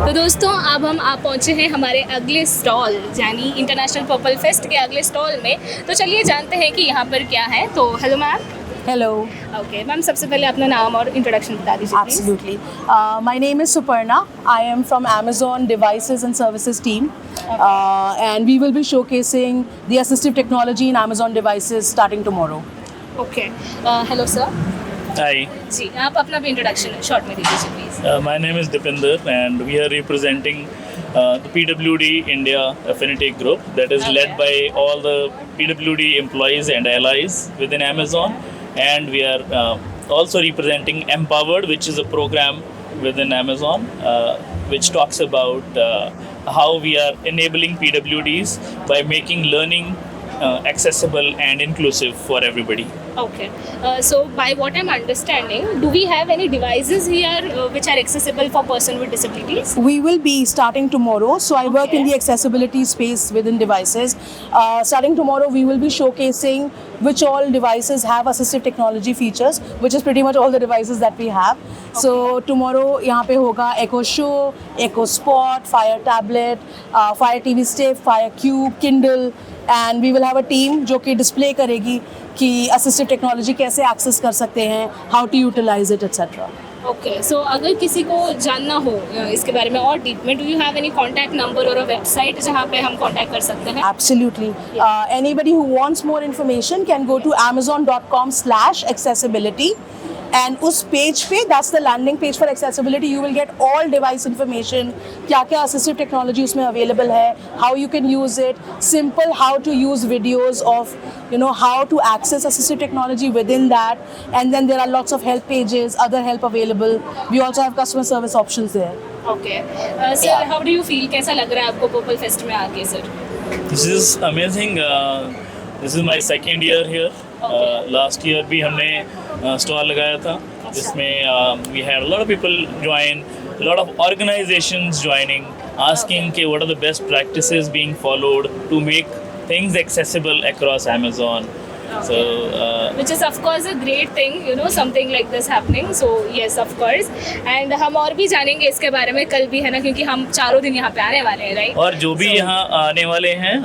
तो दोस्तों अब हम आप पहुंचे हैं हमारे अगले स्टॉल यानी इंटरनेशनल पर्पल फेस्ट के अगले स्टॉल में। तो चलिए जानते हैं कि यहाँ पर क्या है। तो hello ma'am. Hello. Okay ma'am, सबसे पहले अपना नाम और इंट्रोडक्शन बता दीजिए please। Absolutely. My name is Suparna. I am from Amazon Devices and Services team. And we will be showcasing the assistive technology in Amazon devices starting tomorrow. Okay hello sir. Hi, जी, आप अपना भी introduction short में दीजिए please. my name is Dipinder and we are representing the PWD India Affinity Group that is led by all the PWD employees and allies within Amazon, and we are also representing Empowered, which is a program within Amazon which talks about how we are enabling PWDs by making learning accessible and inclusive for everybody. Okay. So by what I'm understanding, do we have any devices here which are accessible for person with disabilities? We will be starting tomorrow. So I work in Okay. the accessibility space within devices. Starting tomorrow, we will be showcasing which all devices have assistive technology features, which is pretty much all the devices that we have. So tomorrow, यहाँ पे होगा Echo Show, Echo Spot, Fire Tablet, Fire TV Stick, Fire Cube, Kindle, and we will have a team जो कि display करेगी कि assistive technology कैसे access कर सकते हैं, how to utilize it, etc. Okay. So अगर किसी को जानना हो इसके बारे में और डीप में, do you have any contact number or a website जहाँ पे हम contact कर सकते हैं? Absolutely. Anybody who wants more information can go to amazon.com/accessibility. And उस पेज पे, that's the landing page for accessibility, you will get all device information, क्या क्या assistive technology उसमें available है, how you can use it, simple how to use videos of, how to access assistive technology within that, and then there are lots of help pages, other help available. We also have customer service options there. Okay. Sir, how do you feel? कैसा लग रहा है आपको purple fest में आके sir? This is amazing. This is my second year here. Last year भी हमने stall लगाया था जिसमें we had a lot of people join, a lot of organizations joining, asking कि what are the best practices being followed to make things accessible across Amazon. So Which is of course a great thing, something like this happening. So yes, of course. And हम और भी जानेंगे इसके बारे में कल भी, है ना, क्योंकि हम चारों दिन यहाँ पे आने वाले हैं, राइट? और जो भी यहाँ आने वाले हैं,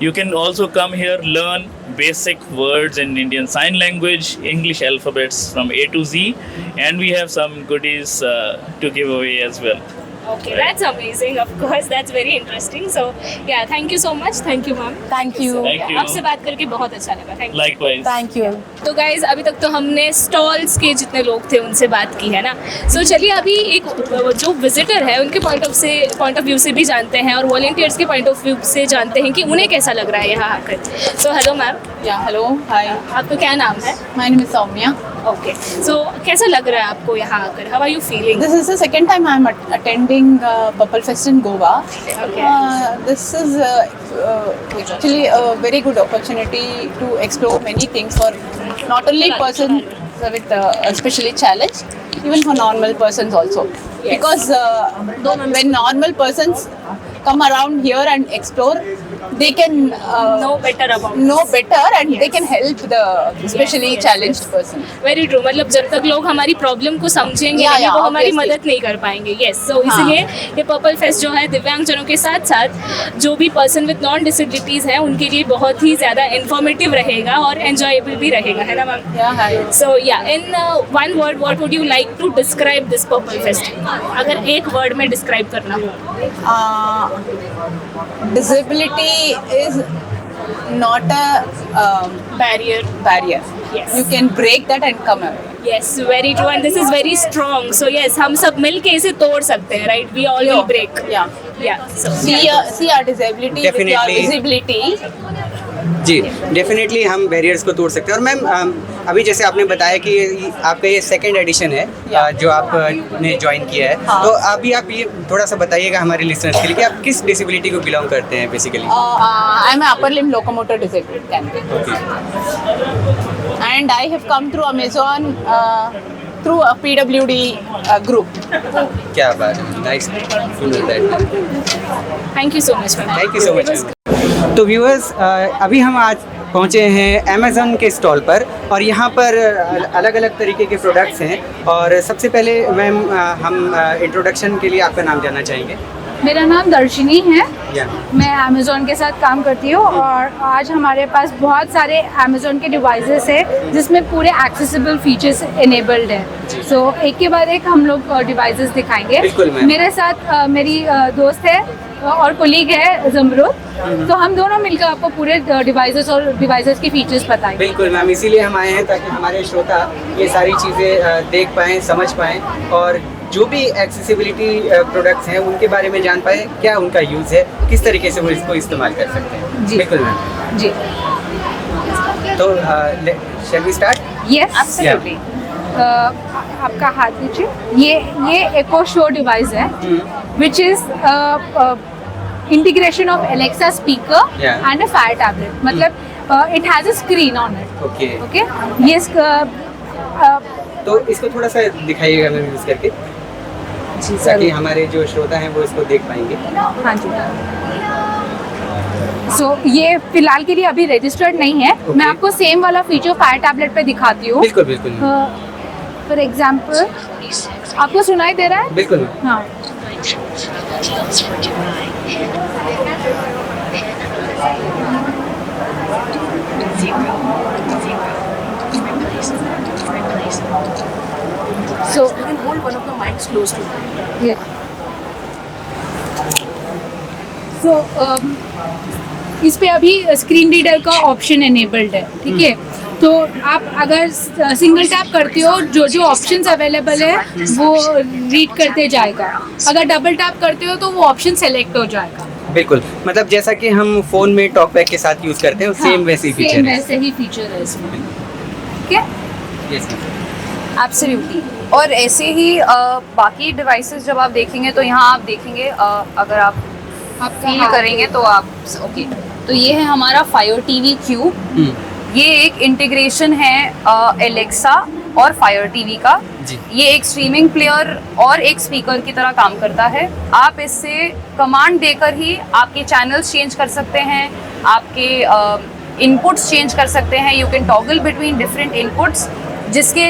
you can also come here, learn basic words in Indian Sign Language, English alphabets from A to Z, and we have some goodies to give away as well. Okay, that's amazing. Of course, that's very interesting. So yeah, thank you so much. Thank you, ma'am. Thank you. Thank you. आपसे बात करके बहुत अच्छा लगा। Thank you. Likewise. Thank you. तो guys अभी तक तो हमने स्टॉल्स के जितने लोग थे उनसे बात की है ना। सो चलिए अभी एक जो विजिटर है उनके पॉइंट ऑफ व्यू से भी जानते हैं और वॉलंटियर्स के पॉइंट ऑफ व्यू से जानते हैं कि उन्हें कैसा लग रहा है यहाँ आकर। So hello ma'am. Yeah, hello, hi. आपका क्या नाम है? My name is Soumya. Okay, so कैसा लग रहा है आपको यहाँ आकर? How are you feeling? This is the second time I'm attending Purple Fest in Goa. Okay. This is actually a very good opportunity to explore many things for not only person with especially challenge, even for normal persons also. Yes. Because when normal persons come around here and explore, they can know better about know better and they can help the especially challenged person. Very true. मतलब जब तक लोग हमारी problem को समझेंगे Yeah, नहीं, yeah, वो हमारी obviously. मदद नहीं कर पाएंगे। यस, सो इसलिए ये पर्पल फेस्ट जो है दिव्यांगजनों के साथ साथ जो भी पर्सन विद नॉन डिसेबिलिटीज़ हैं उनके लिए बहुत ही ज़्यादा इन्फॉर्मेटिव रहेगा और एन्जॉयबल भी रहेगा, है ना ma'am? Yeah, hi. So ya in one word what would you like to describe this purple fest? अगर एक वर्ड में डिस्क्राइब करना हो। Disability is not a barrier. Yes. You can break that and come away. Yes, very true, and this is very strong. So yes, हम सब मिलके इसे तोड़ सकते हैं, right? We all will break. Yeah. So See our disability with your Definitely. visibility. जी definitely हम barriers को तोड़ सकते हैं। और मैम अभी जैसे आपने बताया कि आपका ये सेकंड एडिशन है जो आपने ज्वाइन किया है, हाँ। तो अभी आप ये थोड़ा सा बताइएगा हमारे लिसनर्स के लिए कि आप किस डिसेबिलिटी को बिलोंग करते हैं basically. I'm an upper limb locomotor disabled candidate. And I have come through Amazon through a PWD group. क्या बात है, nice to know that. Thank you so much ma'am. Thank you so much. तो viewers अभी हम आज पहुँचे हैं Amazon के स्टॉल पर और यहाँ पर अलग अलग तरीके के प्रोडक्ट्स हैं। और सबसे पहले मैम हम इंट्रोडक्शन के लिए आपका नाम जानना चाहेंगे। मेरा नाम दर्शिनी है। या मैं अमेज़ॉन के साथ काम करती हूँ और आज हमारे पास बहुत सारे अमेज़ॉन के डिवाइसेस है जिसमें पूरे एक्सेसिबल फीचर्स इनेबल्ड है। सो एक के बाद एक हम लोग डिवाइसेस दिखाएंगे। बिल्कुल मैम। मेरे साथ मेरी दोस्त है और कोलीग है जमरूद। तो हम दोनों मिलकर आपको पूरे डिवाइसेस और डिवाइसेस के फीचर्स बताएंगे। बिल्कुल मैम, इसीलिए हम आए हैं ताकि हमारे श्रोता ये सारी चीज़ें देख पाएँ, समझ पाएँ और जो भी एक्सेसिबिलिटी प्रोडक्ट्स हैं उनके बारे में जान पाए, क्या उनका यूज़ है, किस तरीके से वो इसको इस्तेमाल कर सकते हैं। जी। बिल्कुल मैम। जी। तो shall we start? Yes absolutely. आपका हाथ दीजिए। ये एको शो डिवाइस है which is integration of Alexa speaker Yeah. and a Fire tablet. मतलब it has a screen on it. Okay. Okay. ये तो इसको थोड़ा सा दिखाइएगा मैम यूज़ करके, ताकि हमारे जो श्रोता हैं वो इसको देख पाएंगे। हाँ जी। सो ये फिलहाल के लिए अभी रजिस्टर्ड नहीं है। Okay. मैं आपको सेम वाला फीचर फायर टैबलेट पे दिखाती हूँ। बिल्कुल बिल्कुल फॉर एग्जाम्पल आपको सुनाई दे रहा है? बिल्कुल मैम। हाँ। So You can hold one of the mics close to you. yeah. So इस पे अभी स्क्रीन रीडर का ऑप्शन एनेबल्ड है, ठीक है। तो आप अगर सिंगल टैप करते हो जो जो ऑप्शंस अवेलेबल है वो रीड करते जाएगा। अगर डबल टैप करते हो तो वो ऑप्शन सेलेक्ट हो जाएगा। बिल्कुल, मतलब जैसा कि हम फ़ोन में टॉकबैक के साथ यूज़ करते हैं सेम वैसे ही फीचर सेम है। वैसे ही फीचर है इसमें, ठीक है। Yes ma'am. एब्सोल्युटली। और ऐसे ही बाकी डिवाइसेस जब आप देखेंगे तो यहाँ आप देखेंगे अगर आप फील हाँ। करेंगे तो आप ओके। तो ये है हमारा फायर टीवी क्यूब। ये एक इंटीग्रेशन है एलेक्सा और फायर टीवी का। जी। ये एक स्ट्रीमिंग प्लेयर और एक स्पीकर की तरह काम करता है। आप इससे कमांड देकर ही आपके चैनल्स चेंज कर सकते हैं, आपके इनपुट्स चेंज कर सकते हैं। You can toggle between different inputs, जिसके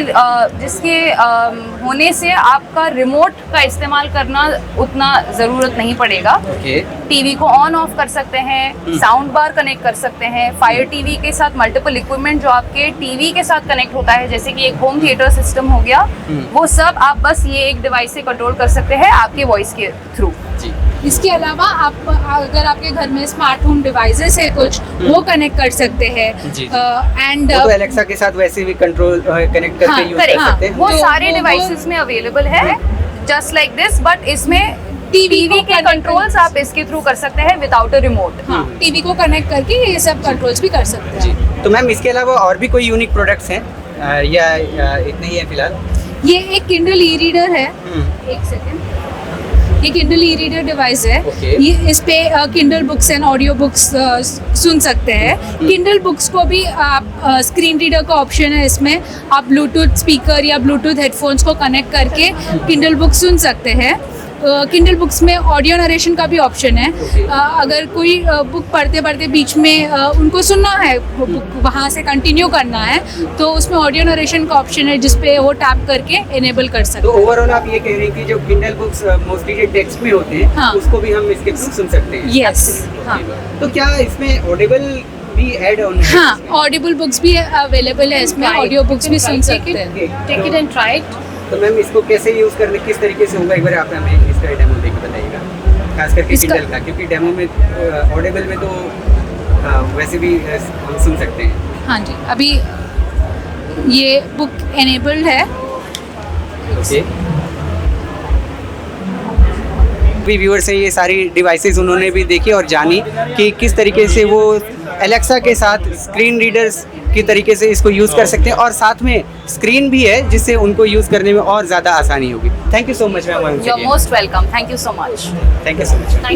होने से आपका रिमोट का इस्तेमाल करना उतना ज़रूरत नहीं पड़ेगा। ओके। टीवी को ऑन ऑफ कर सकते हैं, साउंड बार कनेक्ट कर सकते हैं। फायर टीवी के साथ मल्टीपल इक्विपमेंट जो आपके टीवी के साथ कनेक्ट होता है, जैसे कि एक होम थिएटर सिस्टम हो गया, वो सब आप बस ये एक डिवाइस से कंट्रोल कर सकते हैं आपके वॉइस के थ्रू। जी। इसके अलावा आप अगर आपके घर में स्मार्ट होम डिवाइसेस है कुछ, वो कनेक्ट कर सकते हैं। जी। एंड वो तो एलेक्सा के साथ वैसे भी कंट्रोल कनेक्ट करके हाँ, यूज़ कर करेक्ट। सकते हैं। वो तो सारे वो- डिवाइसेस में अवेलेबल है जस्ट लाइक दिस, बट इसमें टीवी को के connect कंट्रोल्स आप इसके थ्रू कर सकते हैं विदाउट अ रिमोट। हाँ, टीवी को कनेक्ट करके ये सब कंट्रोल्स भी कर सकते जी। हैं। तो मैम इसके अलावा और भी कोई यूनिक प्रोडक्ट्स हैं या इतने ही है फिलहाल? ये एक किंडल ई रीडर है। एक सेकेंड। ये किंडल ई रीडर डिवाइस है। Okay. ये इस पे Kindle books and audio books सुन सकते हैं। किंडल बुक्स को भी आप स्क्रीन रीडर का ऑप्शन है इसमें। आप ब्लूटूथ स्पीकर या ब्लूटूथ हेडफोन्स को कनेक्ट करके किंडल बुक सुन सकते हैं। किंडल बुक्स में ऑडियो नरेशन का भी ऑप्शन है। अगर कोई बुक पढ़ते पढ़ते बीच में उनको सुनना है, वहाँ से कंटिन्यू करना है, तो उसमें ऑडियो नरेशन का ऑप्शन है जिसपे वो टैप करके इनेबल कर सकते तो हैं। ओवरऑल आप ये कह रहे हैं कि जो किंडल बुक्स मोस्टली जो टेक्स्ट में होते हैं हाँ। उसको भी हम इसके थ्रू सुन सकते हैं। यस। हाँ, तो क्या इसमें ऑडिबल भी ऐड ऑन है? हाँ, ऑडिबल बुक्स भी अवेलेबल है इसमें। ऑडियो बुक्स भी सुन सकते हैं। Take it and try it. तो मैम इसको कैसे यूज़ करने, किस तरीके से होगा, एक बार आप हमें इसका डेमो देके बताइएगा, खास करके इसका- किंडल का, क्योंकि डेमो में ऑडिबल में तो वैसे भी हम सुन सकते हैं। हाँ जी, अभी ये बुक एनेबल्ड है। ओके। भी व्यूअर्स हैं, ये सारी डिवाइसेस उन्होंने भी देखी और जानी कि किस तरीके से वो एलेक्सा के साथ स्क्रीन रीडर्स की तरीके से इसको यूज़ कर सकते हैं और साथ में स्क्रीन भी है जिससे उनको यूज़ करने में और ज़्यादा आसानी होगी। Thank you so much ma'am. You are most welcome. Thank you so much. Thank you so much.